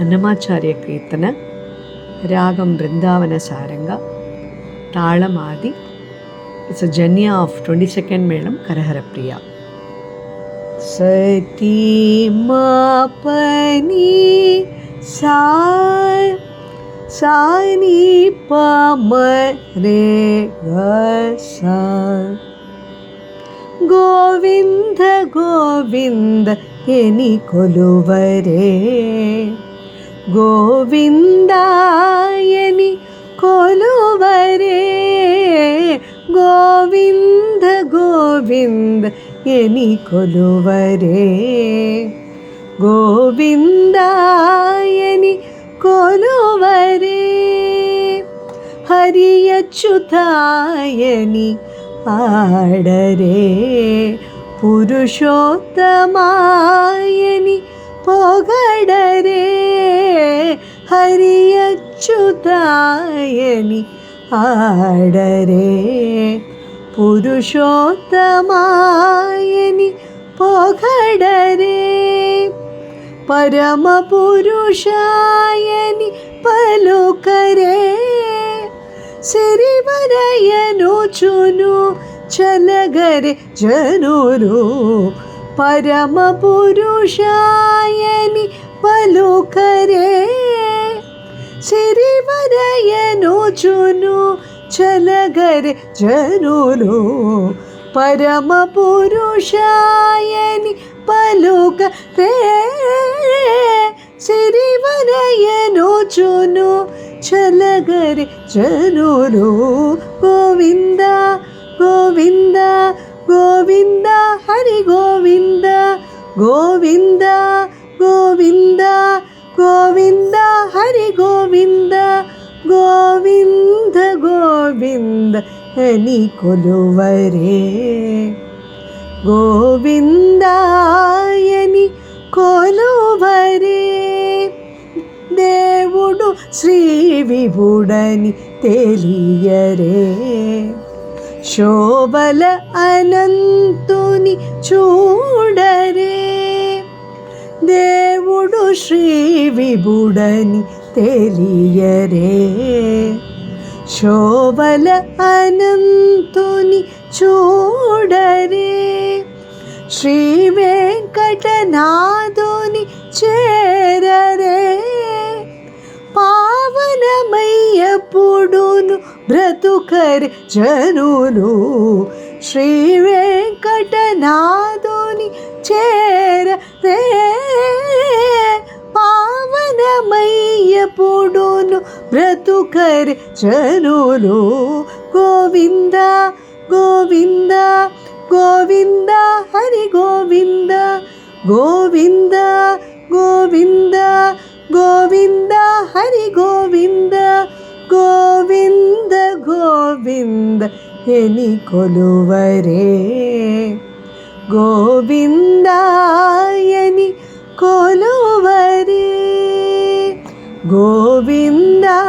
అన్నమాచార్య కీర్తన, రాగం బృందావన సారంగా, తాళమాది. It's a janya of 22nd melam కరహర ప్రియ. సతీ మా పని సా సాని పమ రే సా గోవింద గోవింద ఎని కొలువరే, గోవిందాయని కొలువరే, గోవింద గోవింద ఎని కొలువరే, గోవిందాయని కొలువరే, హరి అచ్యుతాయని ఆడరే, పురుషోత్తమాయని పొగడరే, హరి అచ్యుతాయని ఆడరే, పురుషోత్తమాయని పొగడరే, పరమ పురుషాయని పలుకరే, సిరివరయనుచును చలగరే జనులు, పరమ పురుషాయని పలుకరే, సిరివరయనుచును చలగరే జనులు, పరమ పురుషాయని పలుకరే, సిరివరయనుచును చలగరే జనులు, గోవింద గోవింద గోవింద హరి గోవింద, గోవింద గోవింద గోవింద హరి గోవింద, గోవింద గోవింద అని కొలువరే, గోవిందాయని కొలువరే, దేవుడు శ్రీ విభుడని తెలియరే, శోభల అనంతుని చూడరే, దేవుడు శ్రీ విభుడని తెలియరే, శోభల అనంతుని చూడరే, శ్రీ వెంకటనాథుని చేరరే, పావనమయ్యపుడును బ్రతుకరే జనులు, శ్రీ వెంకటనాథుని చేరరే, పావనమయ్యపుడును బ్రతుకరే జనులు, గోవింద గోవింద గోవింద హరి గోవింద, గోవింద గోవింద గోవింద హరి గోవింద, గోవింద గోవింద ఎని కొలువరే, గోవిందాయని కొలువరే, గోవిందా